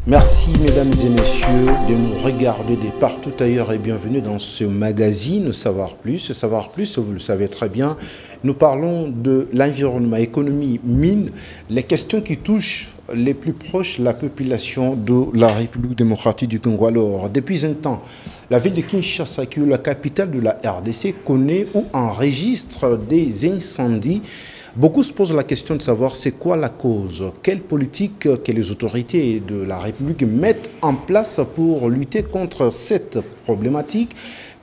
Merci mesdames et messieurs de nous regarder de partout ailleurs et bienvenue dans ce magazine Savoir Plus. Savoir Plus, vous le savez très bien, nous parlons de l'environnement, économie, mine, les questions qui touchent les plus proches la population de la République démocratique du Congo. Alors, depuis un temps, la ville de Kinshasa, qui est la capitale de la RDC, connaît ou enregistre des incendies. Beaucoup se posent la question de savoir c'est quoi la cause, quelle politique que les autorités de la République mettent en place pour lutter contre cette problématique,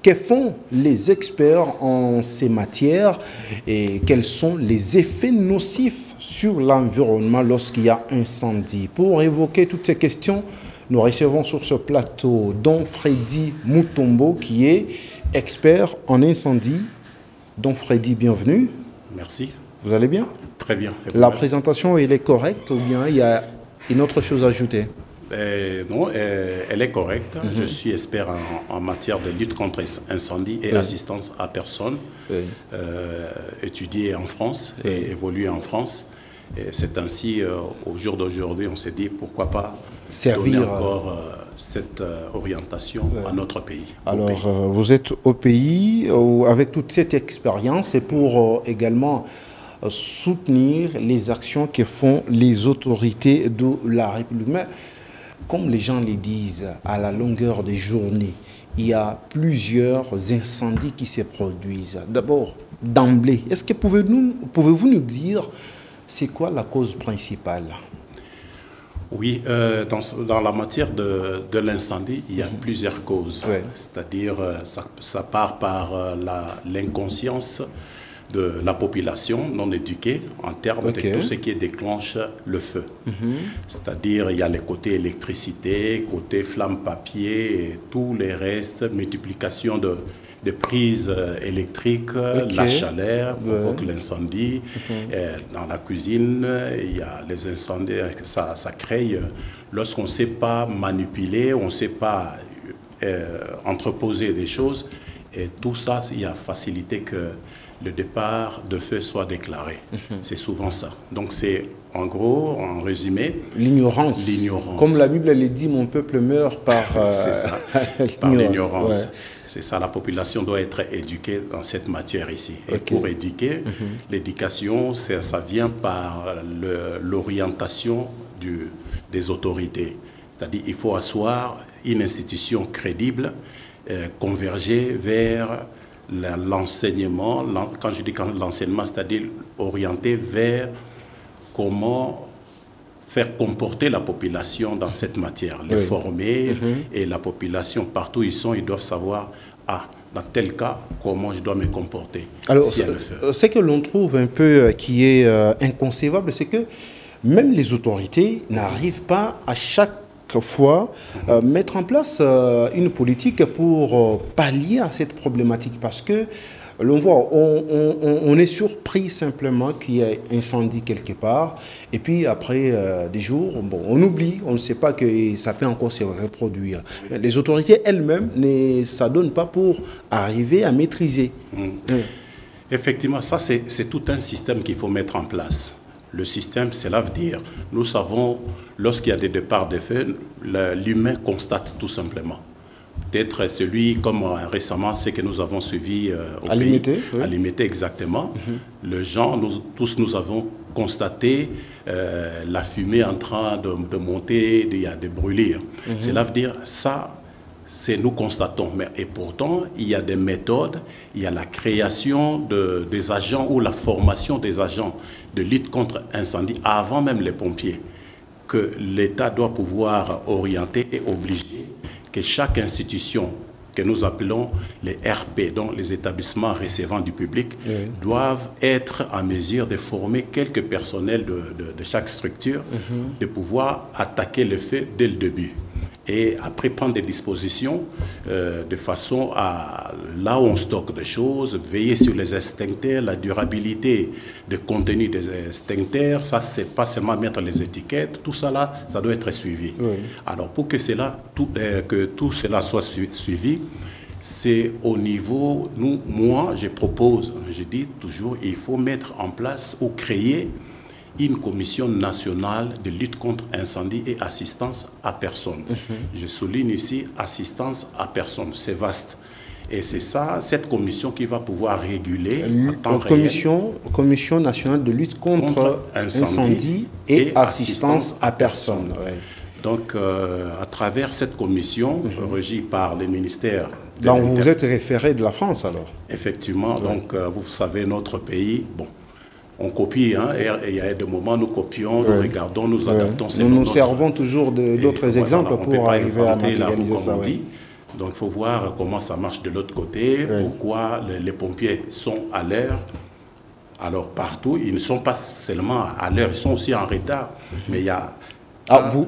que font les experts en ces matières et quels sont les effets nocifs sur l'environnement lorsqu'il y a incendie. Pour évoquer toutes ces questions, nous recevons sur ce plateau Don Freddy Mutombo qui est expert en incendie. Don Freddy, bienvenue. Merci. Vous allez bien? Très bien. La présentation, elle est correcte ou bien il y a une autre chose à ajouter? Non, elle est correcte. Je suis expert en matière de lutte contre incendie et assistance à personne, étudié en France et évolué en France. C'est ainsi, au jour d'aujourd'hui, on s'est dit pourquoi pas servir donner encore cette orientation à notre pays. Alors, vous êtes au pays avec toute cette expérience et pour également soutenir les actions que font les autorités de la République. Mais comme les gens le disent, à la longueur des journées, il y a plusieurs incendies qui se produisent. D'abord, d'emblée, est-ce que pouvez-vous nous dire c'est quoi la cause principale? Oui, dans la matière de l'incendie, il y a plusieurs causes. C'est-à-dire, ça part par l'inconscience de la population non éduquée en termes de tout ce qui déclenche le feu. C'est-à-dire, il y a les côtés électricité, côté flamme papier et tous les restes, multiplication de prises électriques, la chaleur provoque l'incendie. Dans la cuisine, il y a les incendies, ça crée, lorsqu'on ne sait pas manipuler, on ne sait pas entreposer des choses, et tout ça, il y a facilité que le départ de feu soit déclaré. C'est souvent ça. Donc c'est en gros, en résumé, l'ignorance. Comme la Bible le dit, mon peuple meurt par l'ignorance. C'est ça, la population doit être éduquée dans cette matière ici. Et pour éduquer, l'éducation, ça vient par l'orientation des autorités. C'est-à-dire qu'il faut asseoir une institution crédible, converger vers l'enseignement. Quand je dis l'enseignement, c'est-à-dire orienté vers comment faire comporter la population dans cette matière, les former, et la population, partout où ils sont, ils doivent savoir, dans tel cas, comment je dois me comporter. Alors, ce que l'on trouve un peu qui est inconcevable, c'est que même les autorités n'arrivent pas à chaque fois mettre en place une politique pour pallier à cette problématique, parce que l'on voit, on est surpris simplement qu'il y ait incendie quelque part, et puis après des jours, on oublie, on ne sait pas que ça peut encore se reproduire. Les autorités elles-mêmes ne s'adonnent pas pour arriver à maîtriser. Effectivement, ça c'est tout un système qu'il faut mettre en place. Le système, cela veut dire, nous savons, lorsqu'il y a des départs de feu, l'humain constate tout simplement. Peut-être celui, comme récemment, ce que nous avons suivi au pays, à Limité, exactement. Les gens, tous nous avons constaté la fumée en train de monter, il y a des brûlures. Cela veut dire, ça, nous constatons. Et pourtant, il y a des méthodes, il y a la création des agents ou la formation des agents de lutte contre incendie avant même les pompiers, que l'État doit pouvoir orienter et obliger que chaque institution que nous appelons les RP, donc les établissements recevant du public, doivent être en mesure de former quelques personnels de chaque structure, de pouvoir attaquer le feu dès le début. Et après prendre des dispositions de façon à, là où on stocke des choses, veiller sur les extincteurs, la durabilité des contenus des extincteurs, ça c'est pas seulement mettre les étiquettes, tout ça là, ça doit être suivi. Alors pour que tout cela soit suivi, c'est au niveau, moi je propose, je dis toujours, il faut mettre en place ou créer une commission nationale de lutte contre incendie et assistance à personne. Je souligne ici assistance à personne, c'est vaste. Et c'est ça, cette commission qui va pouvoir réguler en temps réel. Commission nationale de lutte contre incendie et assistance à personne. Ouais. Donc, à travers cette commission, régie par les ministères... Donc, vous êtes référé de la France, alors? Effectivement. Ouais. Donc, vous savez, notre pays, bon, on copie, hein, et il y a des moments où nous copions, nous regardons, nous adaptons. Nous nous servons toujours d'autres exemples pour arriver à matérialiser ça. Donc, il faut voir comment ça marche de l'autre côté, pourquoi les pompiers sont à l'heure. Alors, partout, ils ne sont pas seulement à l'heure, ils sont aussi en retard. Mais il y a...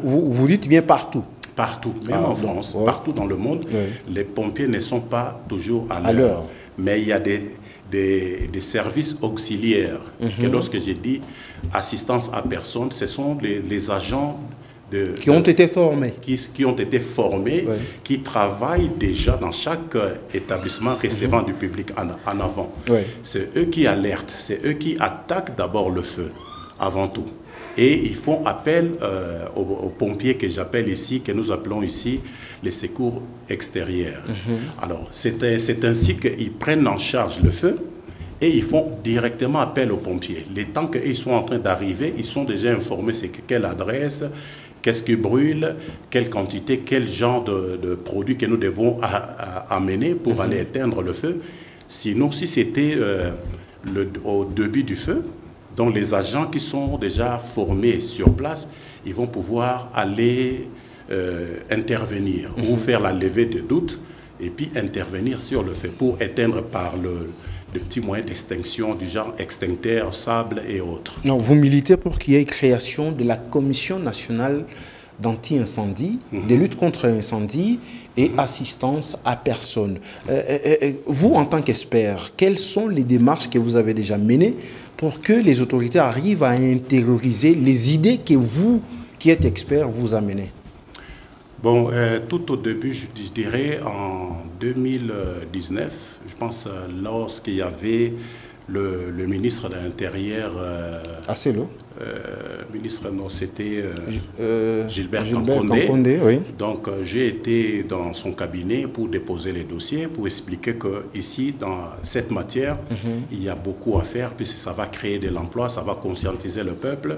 vous dites bien partout? Partout, même en France, partout dans le monde, les pompiers ne sont pas toujours à l'heure. Mais il y a des services auxiliaires. Que lorsque j'ai dit assistance à personne, ce sont les agents qui ont été formés. Qui ont été formés, qui travaillent déjà dans chaque établissement recevant du public en avant. C'est eux qui alertent, c'est eux qui attaquent d'abord le feu, avant tout. Et ils font appel aux pompiers que j'appelle ici, que nous appelons ici les secours extérieurs. Alors, c'est ainsi qu'ils prennent en charge le feu et ils font directement appel aux pompiers. Les temps qu'ils sont en train d'arriver, ils sont déjà informés c'est quelle adresse, qu'est-ce qui brûle, quelle quantité, quel genre de produits que nous devons amener pour aller éteindre le feu. Sinon, si c'était au début du feu, donc les agents qui sont déjà formés sur place, ils vont pouvoir aller intervenir ou faire la levée de doute et puis intervenir sur le feu pour éteindre par le petit moyen d'extinction du genre extincteur, sable et autres. Non, vous militez pour qu'il y ait création de la Commission nationale d'anti-incendie, de lutte contre l'incendie et assistance à personne. Vous, en tant qu'expert, quelles sont les démarches que vous avez déjà menées pour que les autorités arrivent à intérioriser les idées que vous, qui êtes expert, vous amenez? Bon, tout au début, je dirais en 2019, je pense lorsqu'il y avait le ministre de l'Intérieur... ministre, non, c'était Gilbert Kampondé. Oui. Donc, j'ai été dans son cabinet pour déposer les dossiers, pour expliquer qu'ici, dans cette matière, il y a beaucoup à faire, puisque ça va créer de l'emploi, ça va conscientiser le peuple.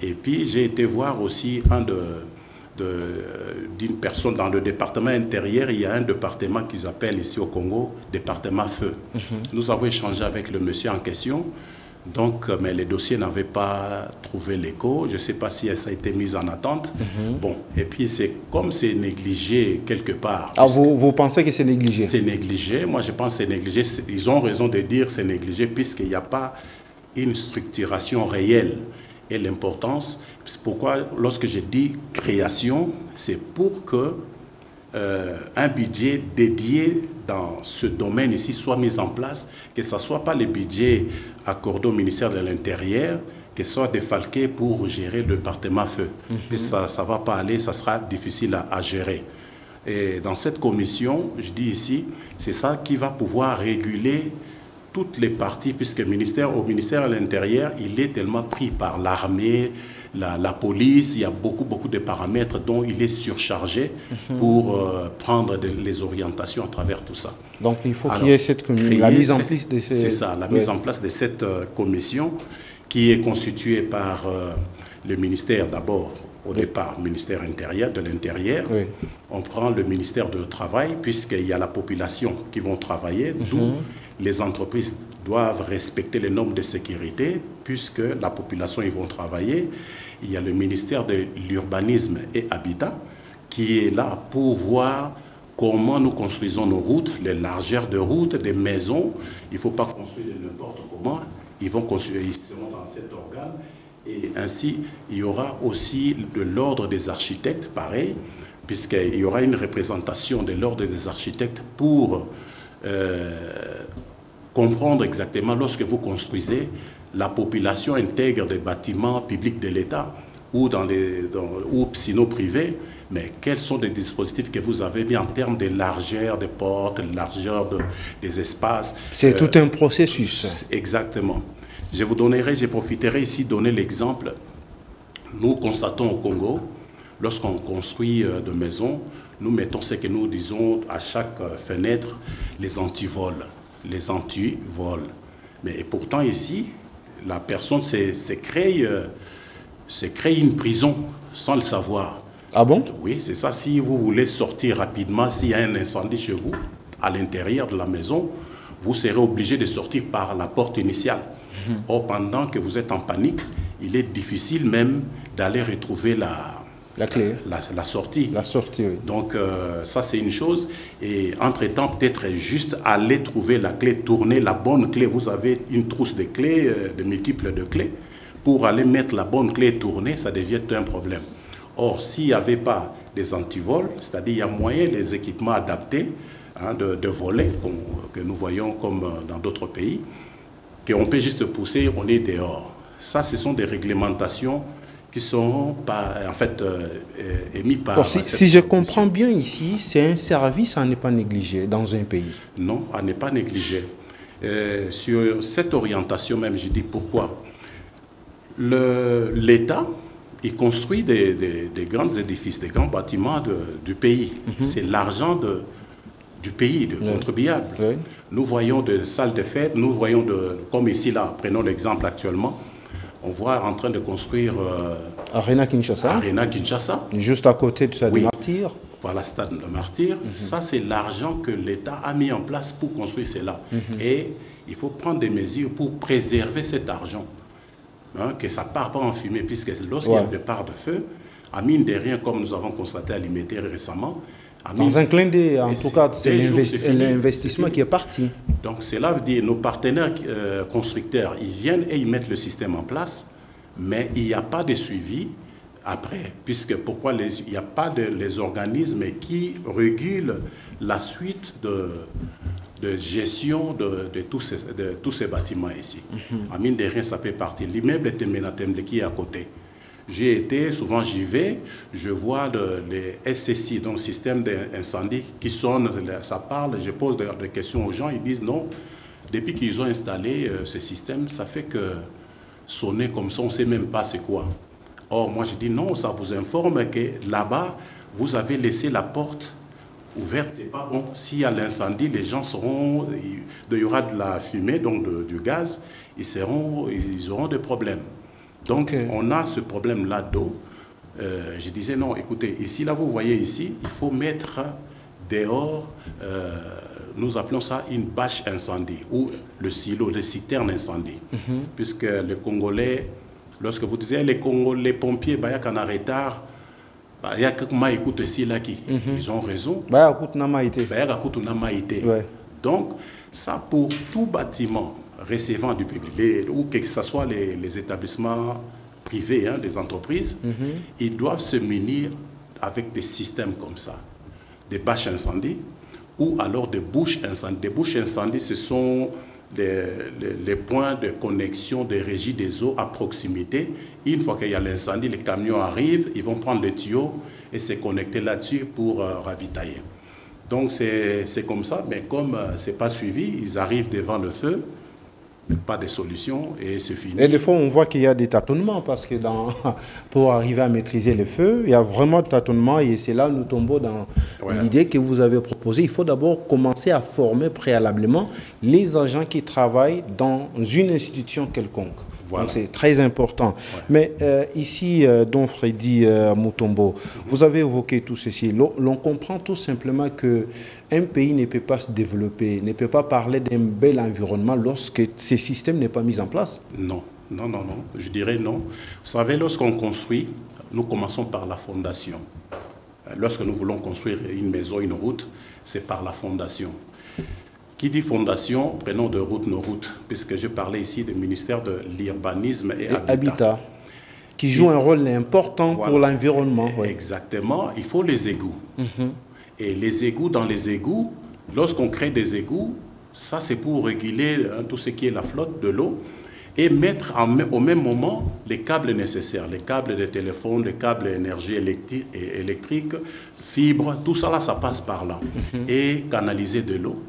Et puis, j'ai été voir aussi d'une personne dans le département intérieur. Il y a un département qu'ils appellent ici au Congo, département feu. Nous avons échangé avec le monsieur en question. Donc, mais les dossiers n'avaient pas trouvé l'écho. Je ne sais pas si ça a été mis en attente. Bon, et puis c'est comme c'est négligé quelque part. Ah, vous pensez que c'est négligé? C'est négligé. Moi, je pense que c'est négligé. Ils ont raison de dire que c'est négligé puisqu'il n'y a pas une structuration réelle. Et l'importance, c'est pourquoi lorsque je dis création, c'est pour que un budget dédié dans ce domaine ici soit mis en place, que ce ne soit pas le budget accordé au ministère de l'Intérieur, que ce soit défalqué pour gérer le département feu. Et ça ne va pas aller, ça sera difficile à gérer. Et dans cette commission, je dis ici, c'est ça qui va pouvoir réguler toutes les parties, puisque au ministère de l'Intérieur, il est tellement pris par l'armée, la police, il y a beaucoup de paramètres dont il est surchargé pour prendre les orientations à travers tout ça. Donc il faut qu'il y ait la mise en place de ces... C'est ça, la mise en place de cette commission qui est constituée par le ministère d'abord, au départ, ministère de l'Intérieur. On prend le ministère du Travail, puisqu'il y a la population qui vont travailler, d'où les entreprises doivent respecter les normes de sécurité, puisque la population, ils vont travailler. Il y a le ministère de l'Urbanisme et Habitat, qui est là pour voir comment nous construisons nos routes, les largeurs de routes, des maisons. Il ne faut pas construire n'importe comment. Ils vont construire, ils seront dans cet organe. Et ainsi, il y aura aussi de l'ordre des architectes, pareil, puisqu'il y aura une représentation de l'ordre des architectes pour comprendre exactement, lorsque vous construisez, la population intègre des bâtiments publics de l'État ou sinon privés, mais quels sont les dispositifs que vous avez mis en termes de largeur des portes, de largeur des espaces. C'est tout un processus. Exactement. Je profiterai ici de donner l'exemple. Nous constatons au Congo, lorsqu'on construit de maisons, nous mettons ce que nous disons à chaque fenêtre, les antivols. Les antivols. Mais et pourtant ici, la personne s'est créé une prison sans le savoir. Ah bon? Oui, c'est ça. Si vous voulez sortir rapidement, s'il y a un incendie chez vous, à l'intérieur de la maison, vous serez obligé de sortir par la porte initiale. Or, pendant que vous êtes en panique, il est difficile même d'aller retrouver la clé. La sortie. La sortie, oui. Donc, ça, c'est une chose. Et entre-temps, peut-être juste aller trouver la clé, tourner la bonne clé. Vous avez une trousse de clés, de multiples de clés. Pour aller mettre la bonne clé et tourner, ça devient un problème. Or, s'il n'y avait pas des antivols, c'est-à-dire il y a moyen, des équipements adaptés de voler, que nous voyons comme dans d'autres pays, qu'on peut juste pousser, on est dehors. Ça, ce sont des réglementations qui sont émises par... Si je comprends bien ici, c'est un service à ne pas négliger dans un pays. Non, à ne pas négliger. Sur cette orientation même, je dis pourquoi. L'État, il construit des grands édifices, des grands bâtiments du pays. C'est l'argent du pays, du contribuable. Oui. Nous voyons des salles de fête, nous voyons, comme ici, là, prenons l'exemple actuellement, on voit en train de construire... Arena Kinshasa. Arena Kinshasa. Juste à côté du stade de Martyr. Voilà, stade de Martyr. Ça, c'est l'argent que l'État a mis en place pour construire cela. Et il faut prendre des mesures pour préserver cet argent. Que ça ne part pas en fumée, puisque lorsqu'il y a des parts de feu, à mine de rien, comme nous avons constaté à l'IMETER récemment, dans un clin d'œil, en tout cas, c'est l'investissement qui est parti. Donc cela veut dire nos partenaires constructeurs, ils viennent et ils mettent le système en place, mais il n'y a pas de suivi après, puisque pourquoi il n'y a pas les organismes qui régulent la suite de gestion de tous ces bâtiments ici. À mine de rien, ça peut partir. L'immeuble est Temenatemble qui est à côté. J'ai été, souvent j'y vais, je vois les SCC, donc système d'incendie, qui sonnent, ça parle, je pose des questions aux gens, ils disent non, depuis qu'ils ont installé ce système, ça fait que sonner comme ça, on ne sait même pas c'est quoi. Or, moi je dis non, ça vous informe que là-bas, vous avez laissé la porte ouverte, c'est pas bon. S'il y a l'incendie, les gens seront, il y aura de la fumée, donc du gaz, ils auront des problèmes. Donc, on a ce problème-là d'eau. Je disais, non, écoutez, ici, là, vous voyez ici, il faut mettre dehors, nous appelons ça une bâche incendie, ou le silo, le citerne incendie. Puisque les Congolais, lorsque vous disiez les pompiers, il y a qu'un retard, il y a quelques mois, écoute ici, là, qui, ils ont raison. Donc, ça, pour tout bâtiment recevant du public, ou que ce soit les établissements privés, des entreprises, ils doivent se munir avec des systèmes comme ça, des bâches incendies, ou alors des bouches incendies. Des bouches incendies, ce sont les points de connexion des régies des eaux à proximité. Une fois qu'il y a l'incendie, les camions arrivent, ils vont prendre les tuyaux et se connecter là-dessus pour ravitailler. Donc c'est comme ça, mais comme ce n'est pas suivi, ils arrivent devant le feu, pas de solution et c'est fini. Et des fois, on voit qu'il y a des tâtonnements parce que pour arriver à maîtriser le feu, il y a vraiment des tâtonnements et c'est là où nous tombons dans l'idée que vous avez proposée. Il faut d'abord commencer à former préalablement les agents qui travaillent dans une institution quelconque. Voilà. Donc c'est très important. Mais ici, Don Freddy Mutombo, vous avez évoqué tout ceci. L'on comprend tout simplement qu'un pays ne peut pas se développer, ne peut pas parler d'un bel environnement lorsque ces systèmes n'est pas mis en place. Non, non, non, non. Je dirais non. Vous savez, lorsqu'on construit, nous commençons par la fondation. Lorsque nous voulons construire une maison, une route, c'est par la fondation. Qui dit fondation, prenons de route nos routes, puisque je parlais ici du ministère de l'urbanisme et habitat. Qui joue un rôle important pour l'environnement. Exactement, il faut les égouts. Et les égouts, dans les égouts, lorsqu'on crée des égouts, ça c'est pour réguler tout ce qui est la flotte de l'eau et mettre au même moment les câbles nécessaires, les câbles de téléphone, les câbles d'énergie électrique, fibres, tout ça là, ça passe par là. Et canaliser de l'eau.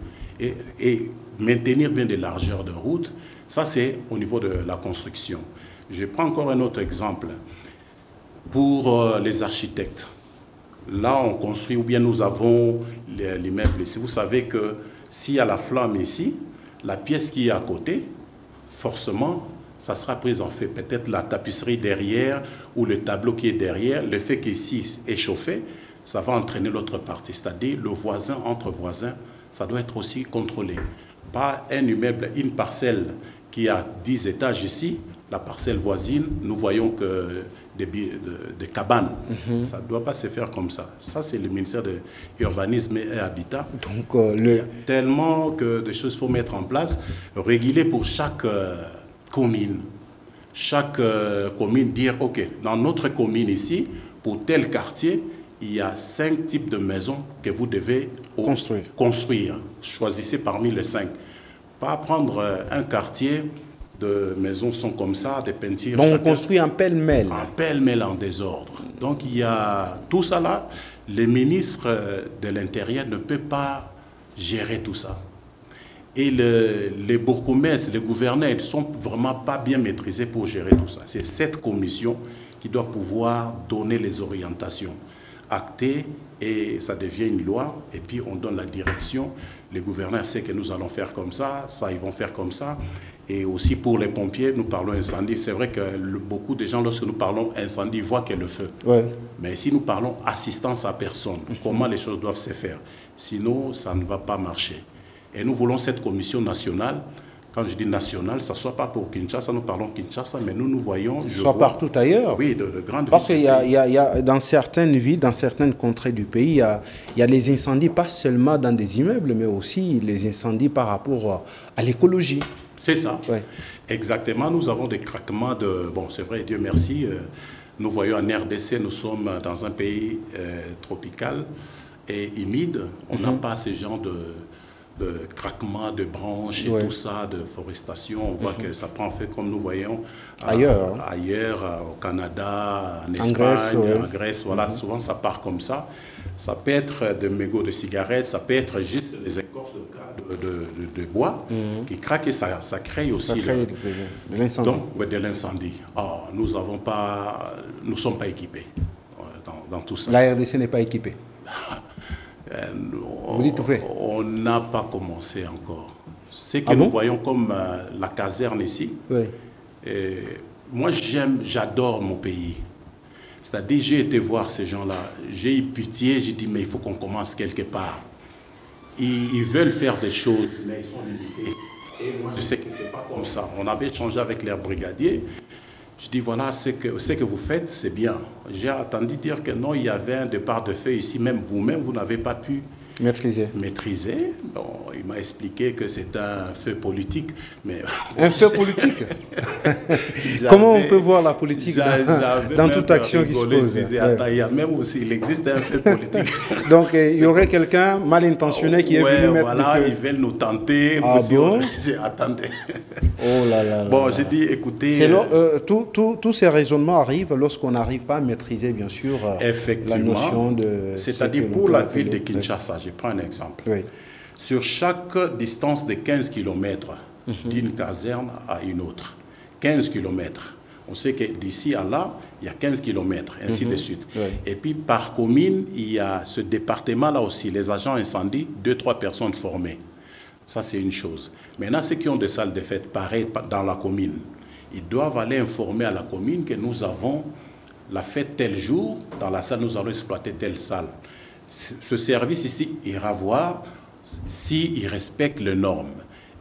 Et maintenir bien des largeurs de route, Ça, c'est au niveau de la construction. Je prends encore un autre exemple. Pour les architectes, là, on construit, ou bien nous avons l'immeuble ici. Vous savez que s'il y a la flamme ici, la pièce qui est à côté, forcément, ça sera pris en fait. Peut-être la tapisserie derrière ou le tableau qui est derrière, le fait qu'ici est chauffé, ça va entraîner l'autre partie. C'est-à-dire le voisin entre voisins, ça doit être aussi contrôlé. Pas un immeuble, une parcelle qui a 10 étages ici, la parcelle voisine, nous voyons que des cabanes. Ça ne doit pas se faire comme ça. Ça, c'est le ministère de l'Urbanisme et Habitat. Donc, il y a tellement de choses pour mettre en place, réguler pour chaque commune. Chaque commune dire, OK, dans notre commune ici, pour tel quartier, il y a 5 types de maisons que vous devez construire. Choisissez parmi les 5. Pas prendre un quartier de maisons sont comme ça, des peintures. Donc on construit en pêle-mêle. En pêle-mêle, en désordre. Donc il y a tout ça là. Le ministre de l'Intérieur ne peut pas gérer tout ça. Et les bourgmestres, les gouverneurs ne sont vraiment pas bien maîtrisés pour gérer tout ça. C'est cette commission qui doit pouvoir donner les orientations, acter, et ça devient une loi, et puis on donne la direction. Les gouverneurs savent que nous allons faire comme ça, ils vont faire comme ça. Et aussi pour les pompiers, nous parlons incendie. C'est vrai que beaucoup de gens, lorsque nous parlons incendie, voient qu'il y a le feu. Ouais. Mais si nous parlons assistance à personne, comment les choses doivent se faire? Sinon, ça ne va pas marcher. Et nous voulons cette commission nationale. Quand je dis nationale, ça ne soit pas pour Kinshasa, nous parlons Kinshasa, mais nous voyons... Soit partout ailleurs. Oui, de grandes villes. Parce qu'il y a dans certaines villes, dans certaines contrées du pays, il y a les incendies, pas seulement dans des immeubles, mais aussi les incendies par rapport à l'écologie. C'est ça. Ouais. Exactement. Nous avons des craquements de... Bon, c'est vrai, Dieu merci. Nous voyons en RDC, nous sommes dans un pays tropical et humide. On n'a pas ce genre de craquements de branches et tout ça, de forestation. On voit que ça prend fait comme nous voyons ailleurs, au Canada, en Espagne, en Grèce. Voilà, souvent ça part comme ça. Ça peut être des mégots de cigarettes, ça peut être juste les écorces de bois qui craquent et ça crée aussi de l'incendie. Donc, de l'incendie. Nous ne sommes pas équipés dans tout ça. La RDC n'est pas équipée. Vous dites tout fait. On n'a pas commencé encore. Ce que nous voyons comme la caserne ici, moi j'adore mon pays. C'est-à-dire, j'ai été voir ces gens-là, j'ai eu pitié, j'ai dit, mais il faut qu'on commence quelque part. Ils veulent faire des choses, mais ils sont limités. Et moi, je sais que ce n'est pas comme ça. On avait échangé avec les brigadiers. Je dis, voilà, ce que vous faites, c'est bien. J'ai entendu dire que non, il y avait un départ de feu ici, même vous-même, vous n'avez pas pu maîtriser. Bon, il m'a expliqué que c'est un feu politique. Mais un feu politique. Comment on peut voir la politique dans toute action qui se pose? Je disais, attends, il y a même aussi, il existe un feu politique. Donc, il y aurait quelqu'un mal intentionné qui est venu mettre le feu. Ils veulent nous tenter. Attendez. Oh là là. Bon, j'ai dit, écoutez... tous ces raisonnements arrivent lorsqu'on n'arrive pas à maîtriser, bien sûr, la notion de... C'est-à-dire pour la ville de Kinshasa, je prends un exemple. Oui. Sur chaque distance de 15 km d'une caserne à une autre, 15 km, on sait que d'ici à là, il y a 15 km, ainsi de suite. Oui. Et puis par commune, il y a ce département-là aussi, les agents incendies, 2-3 personnes formées. Ça, c'est une chose. Maintenant, ceux qui ont des salles de fête pareilles dans la commune, ils doivent aller informer à la commune que nous avons la fête tel jour, dans la salle, nous allons exploiter telle salle. Ce service ici ira voir s'il respecte les normes.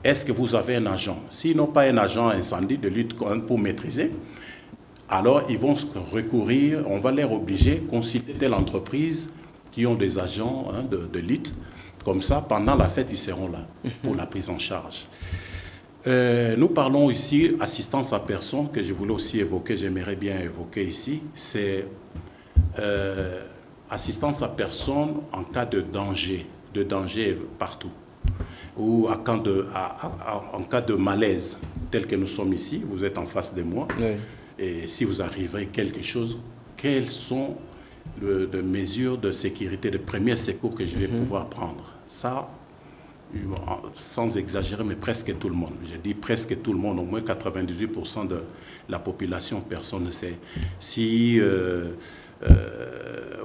Est-ce que vous avez un agent? S'ils n'ont pas un agent incendie de lutte pour maîtriser, alors ils vont recourir, on va les obliger à consulter telle entreprise qui ont des agents de lutte. Comme ça, pendant la fête, ils seront là pour la prise en charge. Nous parlons ici assistance à personne, que je voulais aussi évoquer, j'aimerais bien évoquer ici. C'est assistance à personne en cas de danger partout, ou en cas de malaise, tel que nous sommes ici, vous êtes en face de moi, et si vous arriverez quelque chose, quelles sont les mesures de sécurité, de premier secours que je vais pouvoir prendre? Ça, sans exagérer, mais presque tout le monde. Je dis presque tout le monde, au moins 98% de la population, personne ne sait. Si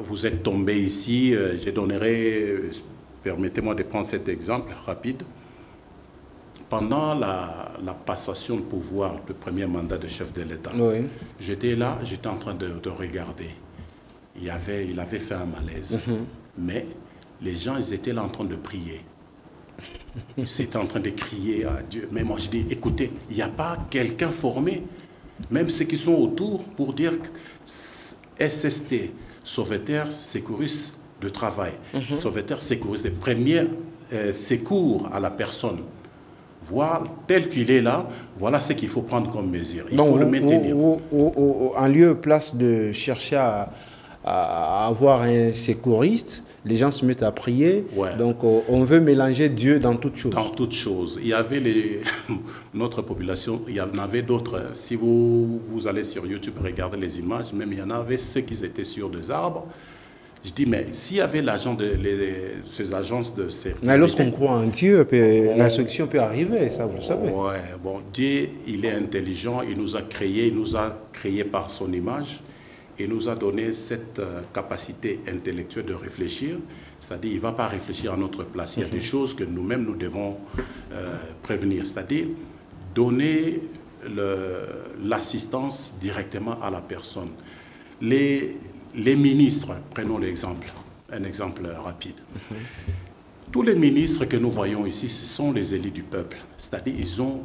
vous êtes tombé ici, je donnerai, permettez-moi de prendre cet exemple rapide. Pendant la passation de pouvoir, le premier mandat de chef de l'État, oui. J'étais là, j'étais en train de regarder. Il avait fait un malaise. Mais les gens, ils étaient là en train de prier. Ils étaient en train de crier à Dieu. Mais moi, je dis, écoutez, il n'y a pas quelqu'un formé, même ceux qui sont autour, pour dire SST, sauveteur sécuriste de travail, sauveteur sécuriste des premiers secours à la personne. Voir tel qu'il est là, voilà ce qu'il faut prendre comme mesure. Il faut le maintenir. En lieu et place de chercher à avoir un secouriste, les gens se mettent à prier. Ouais. Donc, on veut mélanger Dieu dans toutes choses. Dans toutes choses. Il y avait notre population, il y en avait d'autres. Si vous allez sur YouTube, regardez les images, même il y en avait ceux qui étaient sur des arbres. Je dis, mais s'il y avait l'agent ces agences de sécurité... Mais lorsqu'on croit en Dieu, l'instruction peut arriver, ça vous le savez. Oui, bon, Dieu, il est intelligent, il nous a créé par son image. Il nous a donné cette capacité intellectuelle de réfléchir, c'est-à-dire il ne va pas réfléchir à notre place. Il y a des choses que nous-mêmes, nous devons prévenir, c'est-à-dire donner l'assistance directement à la personne. Les ministres, prenons l'exemple, un exemple rapide. Tous les ministres que nous voyons ici, ce sont les élus du peuple, c'est-à-dire ils ont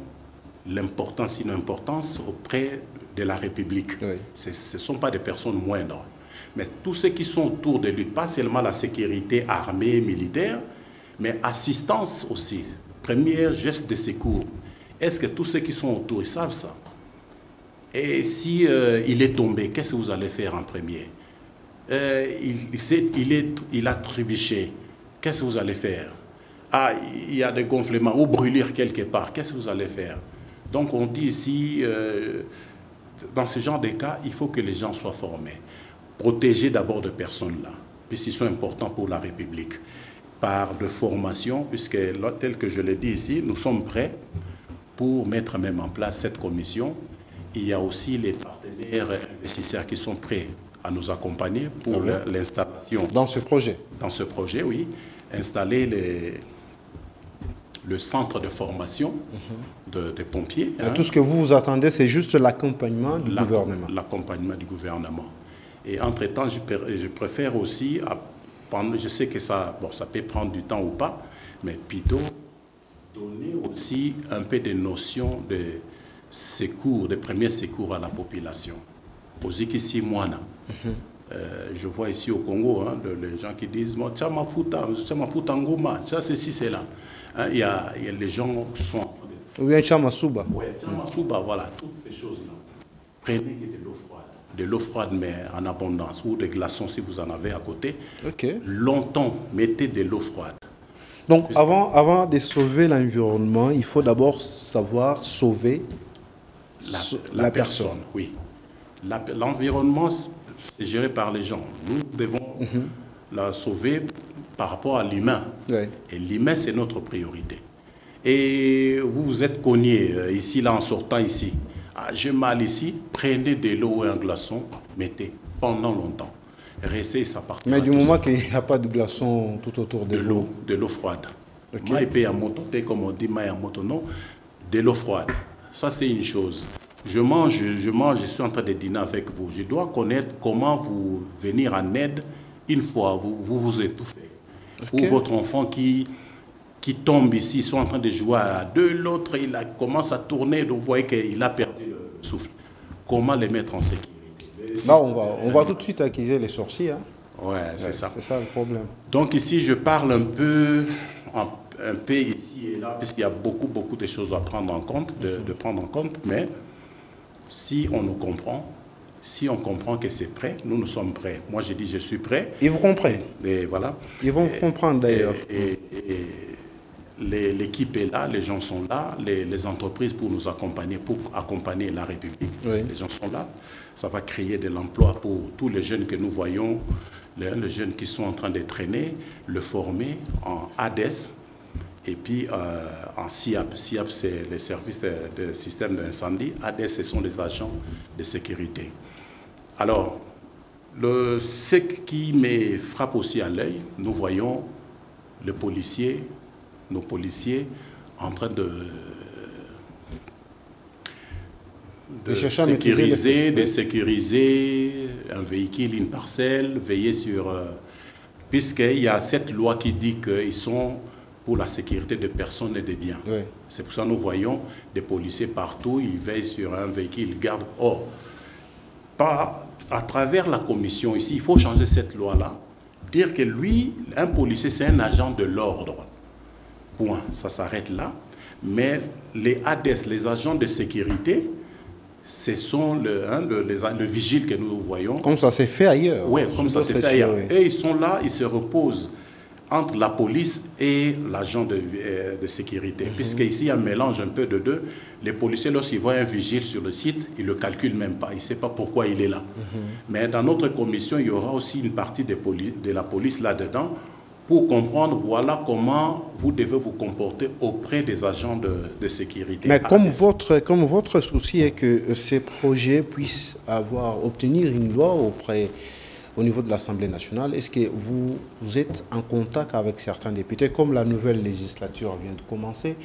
l'importance, une importance auprès de la République. Oui. Ce ne sont pas des personnes moindres. Mais tous ceux qui sont autour de lui, pas seulement la sécurité armée, militaire, mais assistance aussi. Premier geste de secours. Est-ce que tous ceux qui sont autour, ils savent ça? Et si il est tombé, qu'est-ce que vous allez faire en premier? Il a trébuché. Qu'est-ce que vous allez faire? Ah, il y a des gonflements ou brûlir quelque part. Qu'est-ce que vous allez faire? Donc on dit ici, dans ce genre de cas, il faut que les gens soient formés. Protéger d'abord de personnes-là, puisqu'ils sont importants pour la République. Par de formation, puisque tel que je l'ai dit ici, nous sommes prêts pour mettre même en place cette commission. Il y a aussi les partenaires investisseurs qui sont prêts à nous accompagner pour l'installation. Dans ce projet? Dans ce projet, oui. Installer le centre de formation des pompiers. Tout ce que vous attendez, c'est juste l'accompagnement du gouvernement. L'accompagnement du gouvernement. Et entre-temps, je préfère aussi, je sais que ça peut prendre du temps ou pas, mais plutôt donner aussi un peu de notions de secours, de premiers secours à la population. Aussi qu'ici, moi, je vois ici au Congo, les gens qui disent « ça m'a foutu en goma, ça ceci, c'est là ». Il y a les gens qui sont... Ou bien Chamasuba. Oui, Chamasuba, voilà, toutes ces choses-là. Prenez de l'eau froide, mais en abondance, ou des glaçons si vous en avez à côté. Okay. Longtemps, mettez de l'eau froide. Donc, avant de sauver l'environnement, il faut d'abord savoir sauver la personne. Oui. L'environnement, c'est géré par les gens. Nous devons la sauver par rapport à l'humain. Oui. Et l'humain, c'est notre priorité. Et vous vous êtes cogné ici, là, en sortant ici. Ah, j'ai mal ici, prenez de l'eau et un glaçon, mettez pendant longtemps. Restez, ça partira. Mais du moment qu'il n'y a pas de glaçon tout autour de l'eau. De l'eau froide. Okay. Comme on dit, de l'eau froide. Ça, c'est une chose. Je mange, je suis en train de dîner avec vous. Je dois connaître comment vous venir en aide une fois vous étouffez. Okay. Ou votre enfant qui tombe ici, ils sont en train de jouer à deux, l'autre il commence à tourner, donc vous voyez qu'il a perdu le souffle. Comment les mettre en sécurité? Là, on va tout de suite accuser les sorciers. Hein? Ouais, c'est ça. C'est ça le problème. Donc ici, je parle un peu ici et là, puisqu'il y a beaucoup de choses à prendre en compte, de prendre en compte, mais si on nous comprend, si on comprend que c'est prêt, nous sommes prêts. Moi, j'ai dit, je suis prêt. Ils vous comprennent. Et voilà. Ils vont comprendre d'ailleurs. L'équipe est là, les gens sont là, les entreprises pour nous accompagner, pour accompagner la République. Oui. Les gens sont là. Ça va créer de l'emploi pour tous les jeunes que nous voyons, les jeunes qui sont en train de traîner, le former en ADES. Et puis en SIAP, SIAP c'est les services de système d'incendie, ADES ce sont les agents de sécurité. Alors, ce qui me frappe aussi à l'œil, nous voyons nos policiers en train de sécuriser un véhicule, une parcelle, veiller sur... puisqu'il y a cette loi qui dit qu'ils sont pour la sécurité des personnes et des biens. Oui. C'est pour ça que nous voyons des policiers partout, ils veillent sur un véhicule, ils gardent... Or, à travers la commission ici, il faut changer cette loi-là, dire que lui, un policier, c'est un agent de l'ordre. Point, ça s'arrête là. Mais les ADES, les agents de sécurité, ce sont le vigile que nous voyons. Comme ça s'est fait ailleurs. Oui, comme ça s'est fait ailleurs. Oui. Et ils sont là, ils se reposent entre la police et l'agent de sécurité. Puisqu'ici, il y a un mélange un peu de deux. Les policiers, lorsqu'ils voient un vigile sur le site, ils ne le calculent même pas. Ils ne savent pas pourquoi il est là. Mais dans notre commission, il y aura aussi une partie de la police là-dedans pour comprendre, voilà comment vous devez vous comporter auprès des agents de sécurité. Mais comme votre souci est que ces projets puissent obtenir une loi au niveau de l'Assemblée nationale, est-ce que vous êtes en contact avec certains députés? Comme la nouvelle législature vient de commencer,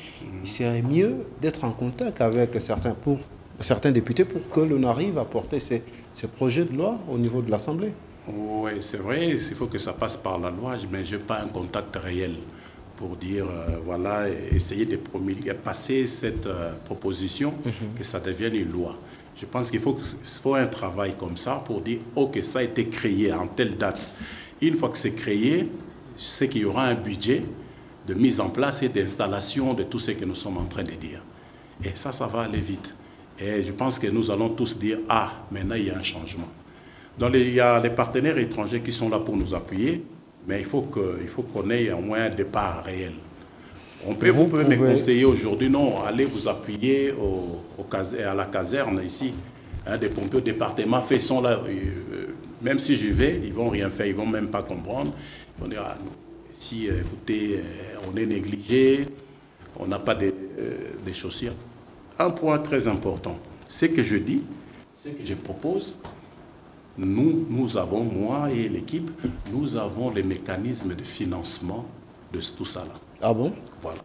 il serait mieux d'être en contact avec certains députés pour que l'on arrive à porter ces projets de loi au niveau de l'Assemblée. Oui, c'est vrai, il faut que ça passe par la loi, mais je n'ai pas un contact réel pour dire, voilà, essayer de passer cette proposition, que ça devienne une loi. Je pense qu'il faut un travail comme ça pour dire, ok, ça a été créé en telle date. Une fois que c'est créé, c'est qu'il y aura un budget de mise en place et d'installation de tout ce que nous sommes en train de dire. Et ça va aller vite. Et je pense que nous allons tous dire, ah, maintenant il y a un changement. Donc il y a les partenaires étrangers qui sont là pour nous appuyer, mais il faut qu'on ait au moins un départ réel. Vous pouvez me conseiller aujourd'hui, non, allez vous appuyer à la caserne ici, des pompiers au département, ils sont là, même si j'y vais, ils ne vont rien faire, ils ne vont même pas comprendre. Ils vont dire, ah, si écoutez, on est négligé, on n'a pas des chaussures. Un point très important, ce que je dis, ce que je propose, nous avons, moi et l'équipe, nous avons les mécanismes de financement de tout ça là. Ah bon? Voilà.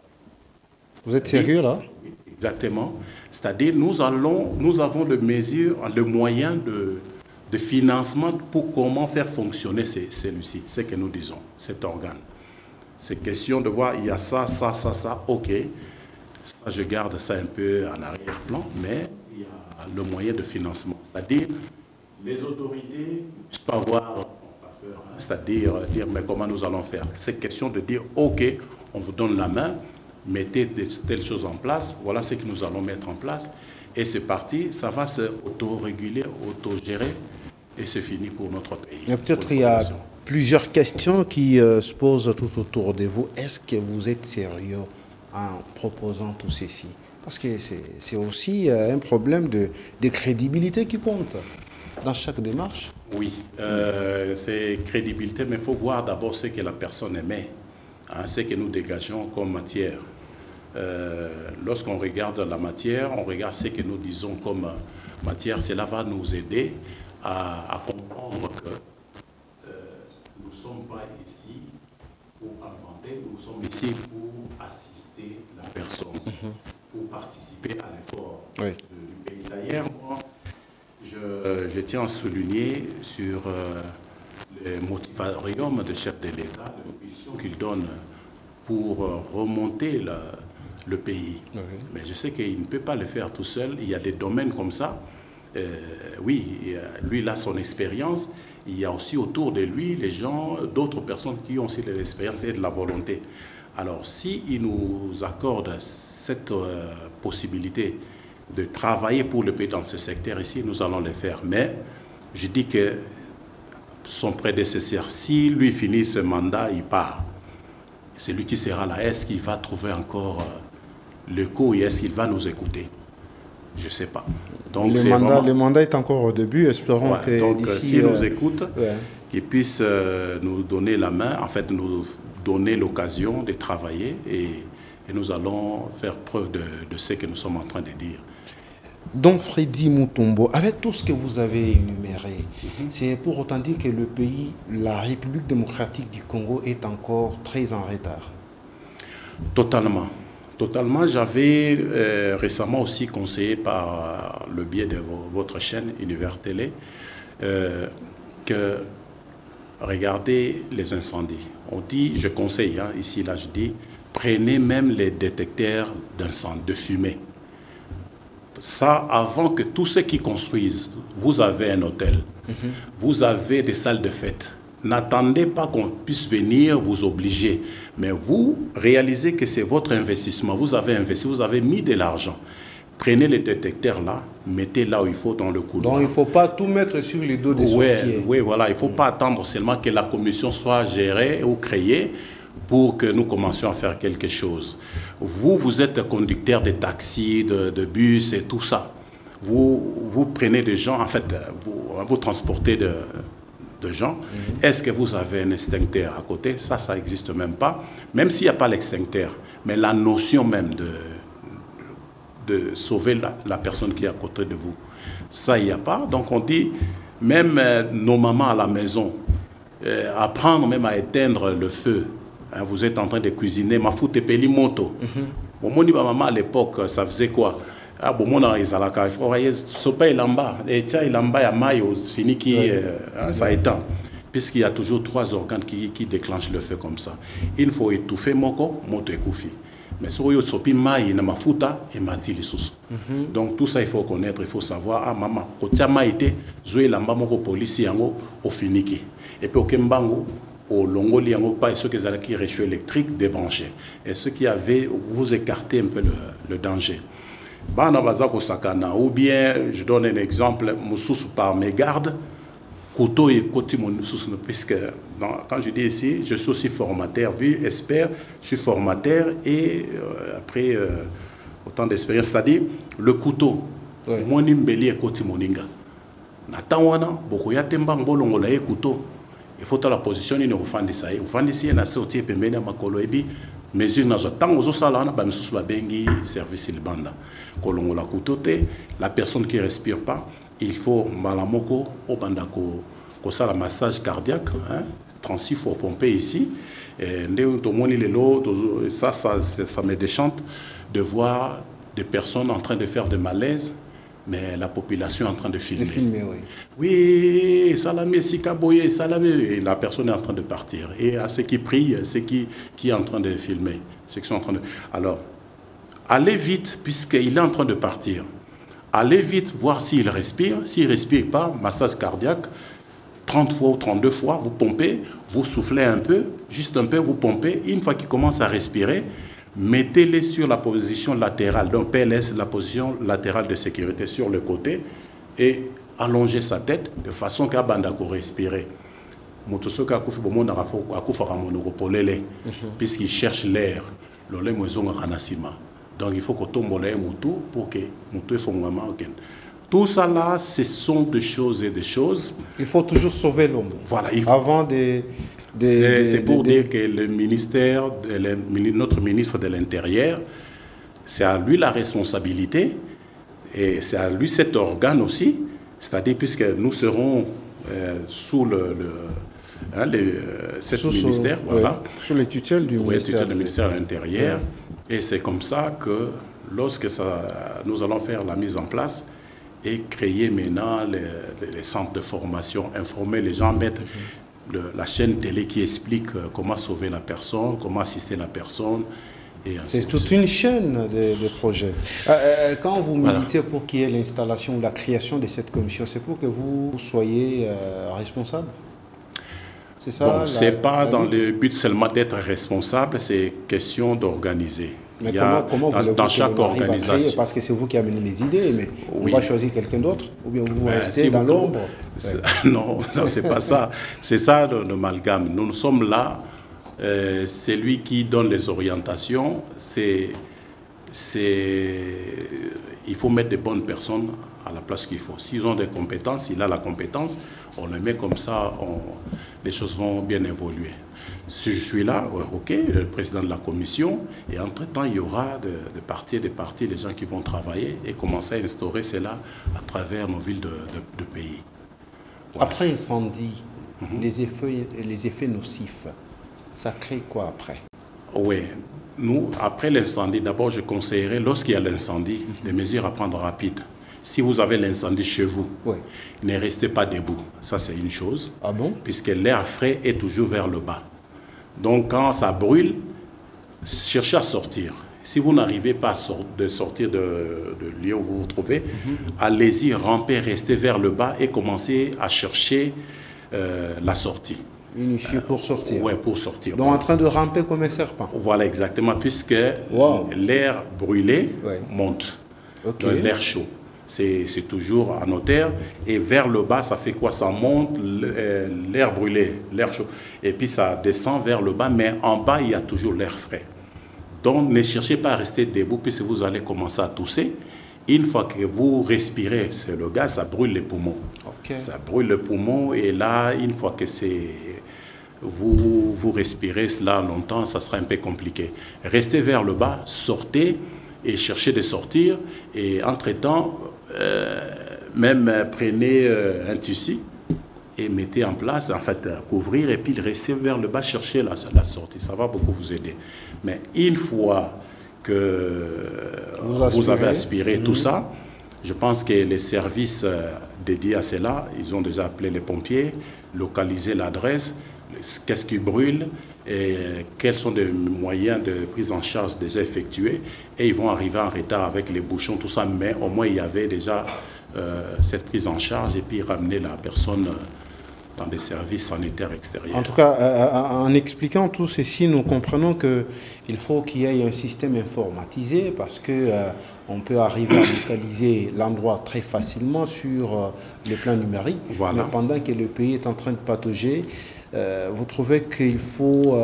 Vous êtes sérieux là? Oui, exactement. C'est-à-dire nous avons le moyen de financement pour comment faire fonctionner celui-ci, ce que nous disons, cet organe. C'est question de voir, il y a ça, ok. Ça, je garde ça un peu en arrière-plan, mais il y a le moyen de financement. C'est-à-dire, les autorités ne puissent pas avoir peur, c'est-à-dire dire, mais comment nous allons faire? C'est question de dire, ok, on vous donne la main, mettez telles choses en place, voilà ce que nous allons mettre en place, et c'est parti, ça va se auto-réguler, auto-gérer, et c'est fini pour notre pays. Mais peut-être il y a plusieurs questions qui se posent tout autour de vous. Est-ce que vous êtes sérieux en proposant tout ceci? Parce que c'est aussi un problème de crédibilité qui compte dans chaque démarche. Oui, c'est crédibilité, mais il faut voir d'abord ce que la personne émet, ce que nous dégageons comme matière. Lorsqu'on regarde la matière, on regarde ce que nous disons comme matière, cela va nous aider à comprendre que nous ne sommes pas ici pour inventer, nous sommes ici pour assister la personne, pour participer à l'effort du pays. D'ailleurs, moi, je tiens à souligner sur le motivarium de chef de l'État, l'impulsion qu'il donne pour remonter le pays. Mais je sais qu'il ne peut pas le faire tout seul. Il y a des domaines comme ça. Oui, lui, il a son expérience. Il y a aussi autour de lui les gens, d'autres personnes qui ont aussi de l'expérience et de la volonté. Alors, s'il nous accorde cette possibilité de travailler pour le pays dans ce secteur ici, nous allons le faire. Mais je dis que son prédécesseur, si lui finit ce mandat, il part. C'est lui qui sera là. Est-ce qu'il va trouver encore le coup et est-ce qu'il va nous écouter? Je ne sais pas. Donc, le mandat est encore au début. Espérons que donc, s'il nous écoute, qu'il puisse nous donner la main, en fait, nous donner l'occasion de travailler et et nous allons faire preuve de ce que nous sommes en train de dire. Donc Freddy Mutombo, avec tout ce que vous avez énuméré, c'est pour autant dire que le pays, la République démocratique du Congo, est encore très en retard. Totalement. Totalement. J'avais récemment aussi conseillé par le biais de votre chaîne Univers Télé que regardez les incendies. On dit, je conseille, hein, ici, là, je dis, prenez même les détecteurs d'incendie, de fumée. Ça, avant que tous ceux qui construisent, vous avez un hôtel, vous avez des salles de fête. N'attendez pas qu'on puisse venir vous obliger. Mais vous réalisez que c'est votre investissement. Vous avez investi, vous avez mis de l'argent. Prenez les détecteurs là, mettez là où il faut dans le couloir. Donc il ne faut pas tout mettre sur les dos des sorciers. Oui, voilà. Il ne faut pas attendre seulement que la commission soit gérée ou créée pour que nous commencions à faire quelque chose. Vous êtes conducteur de taxis, de bus et tout ça. Vous prenez des gens, en fait, vous transportez de gens. Est-ce que vous avez un extincteur à côté? Ça n'existe même pas. Même s'il n'y a pas l'extincteur, mais la notion même de sauver la personne qui est à côté de vous, ça, il n'y a pas. Donc on dit, même nos mamans à la maison, apprendre même à éteindre le feu. Hein, vous êtes en train de cuisiner, ma foute peli moto. Bon, mon maman à l'époque, ça faisait quoi? Ah bon, mon izalaka, sopa ilamba, et tiens ilamba ya mayo, fini qui ça éteint, puisqu'il y a toujours 3 organes qui déclenchent le feu comme ça. Il faut étouffer moko, moto ekoufi. Mais sur yo sopi mai na mafuta et mati lisusu. Donc tout ça il faut connaître, il faut savoir ah maman, kotia maite, zoe lamba moko police yango au finiki. Et puis au kembango au longoli yango pas et ceux qui avaient qui réchaud électrique débranché. Et ceux qui avaient vous écartez un peu le danger. Ou bien, je donne un exemple, Moussous par mes gardes, couteau et côté mon puisque quand je dis ici, je suis aussi formateur, vu, expert, je suis formateur et après autant d'expérience, c'est-à-dire le couteau, moi nimbeli et côté moninga. Natawana, beaucoup ya temba mbolongo la couteau. Il faut la position ni ofandi ça. Ofandi si na sorti pembeni makolo ebi. Mesure nazo tango zo sala na ba misusu ba bengi service il banda. Kolongo la couteau la personne qui respire pas, il faut malamoko au banda ko sala massage cardiaque, hein, 36 fois pomper ici. Et ça me déchante de voir des personnes en train de faire des malaises, mais la population est en train de filmer. Oui, salamé, sikaboye, salamé, et la personne est en train de partir. Et à ceux qui prient, ceux qui est en train de filmer, ceux qui sont en train de... Alors, allez vite, puisqu'il est en train de partir. Allez vite voir s'il respire. S'il ne respire pas, massage cardiaque, 30 fois ou 32 fois, vous pompez, vous soufflez un peu, juste un peu, vous pompez. Une fois qu'il commence à respirer, mettez-les sur la position latérale. Donc, PLS, la position latérale de sécurité sur le côté et allongez sa tête de façon qu'à Bandako respirer. Puisqu'il cherche l'air. Donc, il faut que tombe l'air pour que Moutou fasse vraiment. Tout ça là, ce sont des choses et des choses. Il faut toujours sauver l'homme. Voilà. Avant c'est pour dire que le ministère, notre ministre de l'Intérieur, c'est à lui la responsabilité et c'est à lui cet organe aussi. C'est-à-dire puisque nous serons sous ministère, voilà, sous les tutelles du ministère de l'Intérieur. Et c'est comme ça que lorsque nous allons faire la mise en place et créer maintenant les centres de formation, informer les gens, mettre la chaîne télé qui explique comment sauver la personne, comment assister la personne. C'est toute une chaîne de projets. Quand vous militez pour qu'il y ait l'installation ou la création de cette commission, c'est pour que vous soyez responsable? C'est ça? Bon, ce n'est pas dans le but seulement d'être responsable, c'est question d'organiser. Mais comment dans chaque organisation. Parce que c'est vous qui amenez les idées, mais on va choisir quelqu'un d'autre? Ou bien vous restez dans l'ombre? Non, c'est pas ça. C'est ça l'amalgame. Nous sommes là. C'est lui qui donne les orientations. Il faut mettre de bonnes personnes à la place qu'il faut. S'ils ont des compétences, s'il a la compétence, on le met comme ça, les choses vont bien évoluer. Si je suis là, ok, le président de la commission, et entre-temps, il y aura des partis, des gens qui vont travailler et commencer à instaurer cela à travers nos villes de pays. Voilà. Après incendie, les effets nocifs, ça crée quoi après? Oui, nous, après l'incendie, d'abord, je conseillerais, lorsqu'il y a l'incendie, des mesures à prendre rapides. Si vous avez l'incendie chez vous, ne restez pas debout. Ça, c'est une chose. Ah bon? Puisque l'air frais est toujours vers le bas. Donc, quand ça brûle, cherchez à sortir. Si vous n'arrivez pas à sortir de lieu où vous vous trouvez, allez-y, rampez, restez vers le bas et commencez à chercher la sortie. Une issue pour sortir. Oui, pour sortir. Donc en train de ramper comme un serpent. Voilà, exactement, puisque l'air brûlé monte, l'air chaud. C'est toujours en hauteur. Et vers le bas, ça fait quoi? Ça monte, l'air brûlé, l'air chaud. Et puis ça descend vers le bas, mais en bas, il y a toujours l'air frais. Donc ne cherchez pas à rester debout, puisque vous allez commencer à tousser. Une fois que vous respirez, c'est le gaz, ça brûle les poumons. Ça brûle le poumon, et là, une fois que vous respirez cela longtemps, ça sera un peu compliqué. Restez vers le bas, sortez et cherchez de sortir. Et entre-temps, même prenez un tissu et mettez en place, en fait, couvrir, et puis restez vers le bas, chercher la sortie. Ça va beaucoup vous aider. Mais une fois que vous avez aspiré tout ça, je pense que les services dédiés à cela, ils ont déjà appelé les pompiers, localisé l'adresse, qu'est-ce qui brûle et quels sont les moyens de prise en charge déjà effectués, et ils vont arriver en retard avec les bouchons, tout ça, mais au moins il y avait déjà cette prise en charge, et puis ramener la personne dans des services sanitaires extérieurs. En tout cas, en expliquant tout ceci, nous comprenons qu'il faut qu'il y ait un système informatisé, parce que on peut arriver à localiser l'endroit très facilement sur le plan numérique. Mais pendant que le pays est en train de patauger, vous trouvez qu'il faut...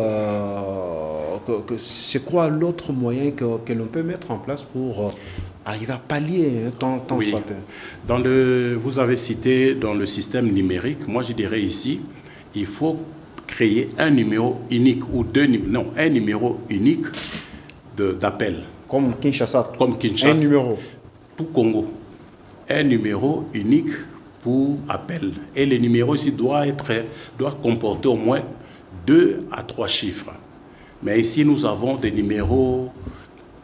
c'est quoi l'autre moyen que l'on peut mettre en place pour arriver à pallier tant soit peu? Vous avez cité dans le système numérique, moi je dirais ici, il faut créer un numéro unique ou un numéro unique d'appel. Comme Kinshasa. Un numéro. Tout Congo. Un numéro unique pour appel. Et le numéro ici doit comporter au moins 2 à 3 chiffres. Mais ici, nous avons des numéros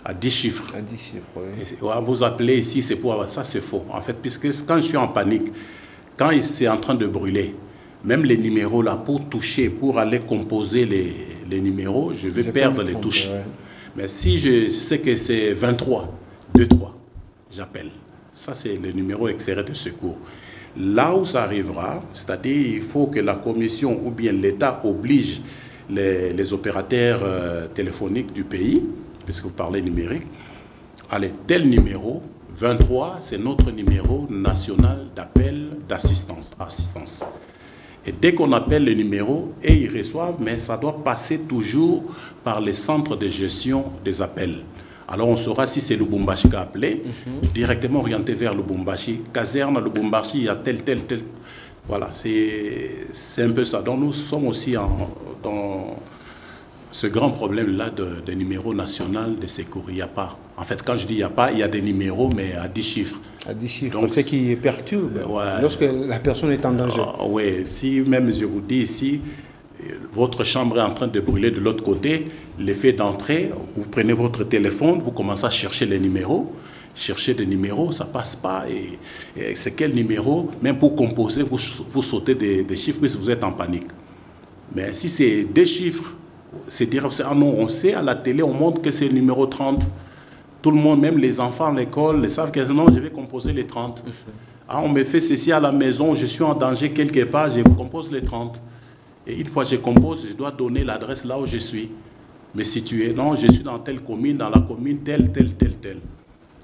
à 10 chiffres. À 10 chiffres, oui. Et vous appelez ici, c'est pour avoir ça, c'est faux. En fait, puisque quand je suis en panique, quand c'est en train de brûler, même les numéros là, pour toucher, pour aller composer les numéros, je vais perdre les touches. Ouais. Mais si je sais que c'est 23, 23, j'appelle. Ça, c'est le numéro extrait de secours. Là où ça arrivera, c'est-à-dire il faut que la commission ou bien l'État oblige les opérateurs téléphoniques du pays, puisque vous parlez numérique, allez, tel numéro, 23, c'est notre numéro national d'appel d'assistance. Et dès qu'on appelle le numéro, et ils reçoivent, mais ça doit passer toujours par les centres de gestion des appels. Alors on saura si c'est Lubumbashi qui a appelé, directement orienté vers Lubumbashi. Caserne, Lubumbashi, il y a tel. Voilà, c'est un peu ça. Donc nous sommes aussi dans ce grand problème-là de numéro national de secours. Il n'y a pas. En fait, quand je dis il n'y a pas, il y a des numéros, mais à 10 chiffres. À 10 chiffres, donc, ce qui perturbe lorsque la personne est en danger. Oui, si même je vous dis ici, votre chambre est en train de brûler de l'autre côté, l'effet d'entrée, vous prenez votre téléphone, vous commencez à chercher les numéros. Chercher des numéros, ça ne passe pas. Et c'est quel numéro? Même pour composer, vous sautez des chiffres, mais si vous êtes en panique. Mais si c'est des chiffres, c'est dire, ah non, on sait à la télé, on montre que c'est le numéro 30. Tout le monde, même les enfants à l'école, ils savent que non, je vais composer les 30. Ah, on me fait ceci à la maison, je suis en danger quelque part, je compose les 30. Et une fois que je compose, je dois donner l'adresse là où je suis. Me situer. Non, je suis dans telle commune, dans la commune telle.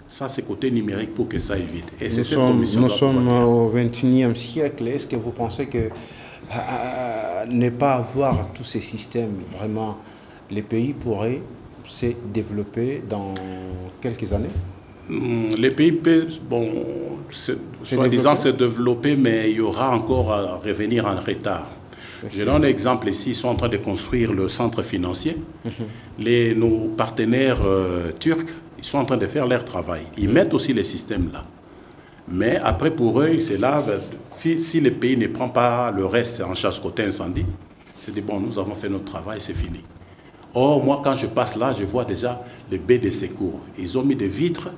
Ça, c'est côté numérique pour que ça évite. Et nous sommes au XXIe siècle. Est-ce que vous pensez que ne pas avoir tous ces systèmes, vraiment, les pays pourraient se développer dans quelques années? Les pays peuvent, bon, soi-disant se développer, mais il y aura encore à revenir en retard. Je donne un exemple ici, ils sont en train de construire le centre financier. Nos partenaires turcs, ils sont en train de faire leur travail. Ils mettent aussi les systèmes là. Mais après, pour eux, c'est là, si le pays ne prend pas le reste en charge côté incendie, c'est dit, bon, nous avons fait notre travail, c'est fini. Or, moi, quand je passe là, je vois déjà les baies de secours. Ils ont mis des vitres,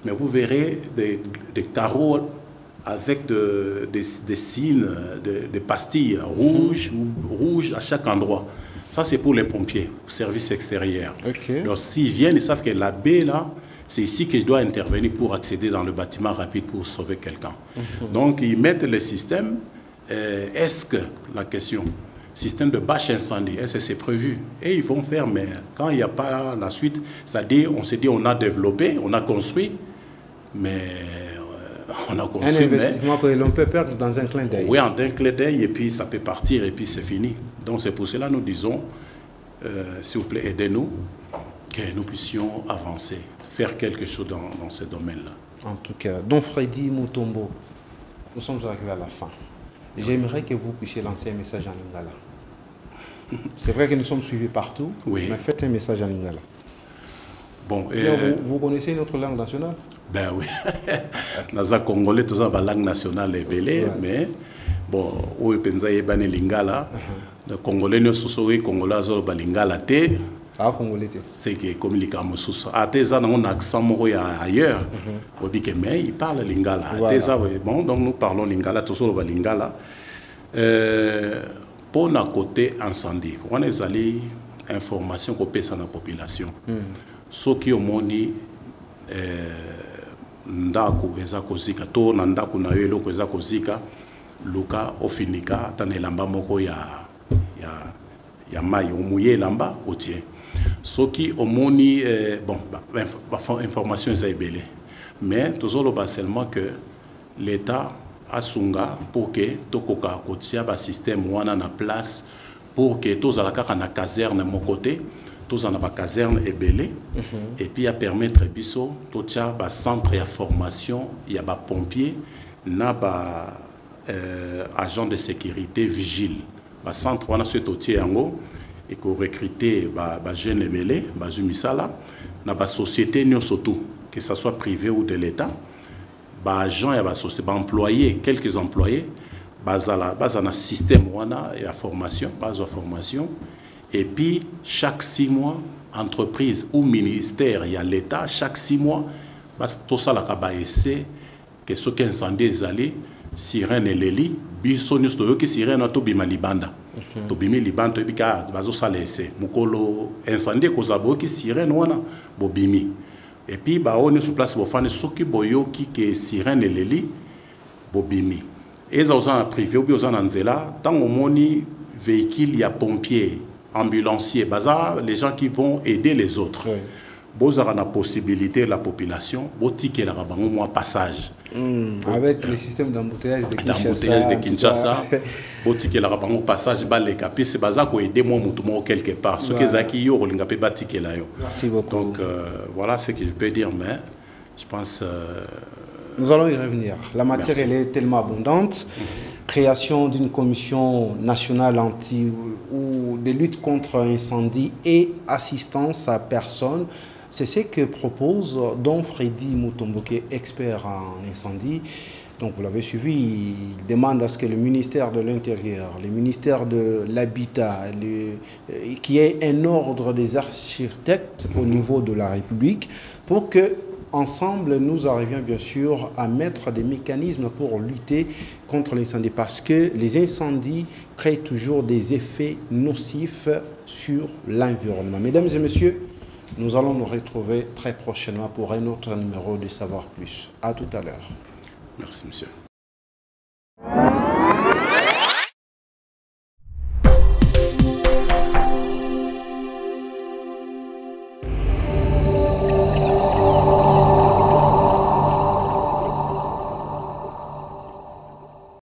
mais vous verrez des carreaux avec des signes, des pastilles rouges à chaque endroit. Ça, c'est pour les pompiers, service extérieur. Okay. Donc, s'ils viennent, ils savent que la baie, là, c'est ici que je dois intervenir pour accéder dans le bâtiment rapide pour sauver quelqu'un. Donc, ils mettent le système. Est-ce que, la question, système de bâche incendie, est-ce que c'est prévu? Et ils vont faire, mais quand il n'y a pas la suite, c'est-à-dire, on s'est dit, on a développé, on a construit, mais on a construit. Un investissement que l'on peut perdre dans un clin d'œil. Oui, en un clin d'œil, et puis ça peut partir, et puis c'est fini. Donc, c'est pour cela que nous disons, s'il vous plaît, aidez-nous, que nous puissions avancer, faire quelque chose dans ce domaine-là. En tout cas, Don Freddy Mutombo, nous sommes arrivés à la fin. J'aimerais que vous puissiez lancer un message en lingala. C'est vrai que nous sommes suivis partout, oui. Mais faites un message en lingala. Bon, vous connaissez notre langue nationale? Ben oui. Dans un Congolais, tout ça, la langue nationale est belle, mais bon, où est le lingala? Le Congolais ne se sauve, Congolais, le lingala, ah, Congolais. C'est que communique à Moussous. À Teza, on a un accent ailleurs. Mais il parle lingala. À Teza, bon, donc nous parlons lingala, tout ça, le lingala. Pour notre côté incendie, on a des informations qu'on peut dans la population. Ceux qui ont moni, ndako eza kozika, to na ndako na yo eloko eza kozika, luka ofinika, tane lamba moko ya mai, omouye lamba, otie. Ce qui ont moni, bon, information est belée. Mais toujours seulement que l'État a sunga pour que tokoka kotia ba système wana na place pour que tous à la carte na caserne mon côté, tous en a ba caserne est belée et puis à permettre biso totia ba centre de formation, il y a ba pompier, na ba agent de sécurité vigile. Ba centre wana sur totier yango et qu'on recruter les jeunes ébélés, les misala, dans la société, surtout, que ce soit privé ou de l'État, les agents et les sociétés, les employés, quelques employés, un système et formation, et puis chaque 6 mois, entreprise ou ministère, il y a l'État, chaque 6 mois, tout ça, c'est que ce qui est incendie, sirène et l'Eli, bisonus to yoki sirène to bima libanda. To bimi libanda to bika bazo salese. Mukolo incendie kozabo ki sirène wana bo bimi. Et puis ba on sur place bo fane soki boyoki que sirène et l'Eli bo bimi. Et ça en privé ou bien en nzela, tant au moni véhicule ya pompiers, ambulanciers, baza les gens qui vont aider les autres. Vous avez la possibilité, la population, vous ticket la moins passage. Avec le système d'embouteillage de Kinshasa, vous ticket la passage, les capis, c'est bazar pour aider moi quelque part. Ce que Zaki yo, on n'a pas ticket là. Merci beaucoup. Donc voilà ce que je peux dire, mais je pense. Nous allons y revenir. La matière, elle est tellement abondante. Création d'une commission nationale anti ou de lutte contre incendie et assistance à personnes. C'est ce que propose Don Freddy Mutombo, qui est expert en incendie. Donc vous l'avez suivi, il demande à ce que le ministère de l'Intérieur, le ministère de l'Habitat, qu'il y ait un ordre des architectes au niveau de la République pour que ensemble, nous arrivions bien sûr à mettre des mécanismes pour lutter contre l'incendie, parce que les incendies créent toujours des effets nocifs sur l'environnement. Mesdames et messieurs, nous allons nous retrouver très prochainement pour un autre numéro de Savoir Plus. À tout à l'heure. Merci, monsieur.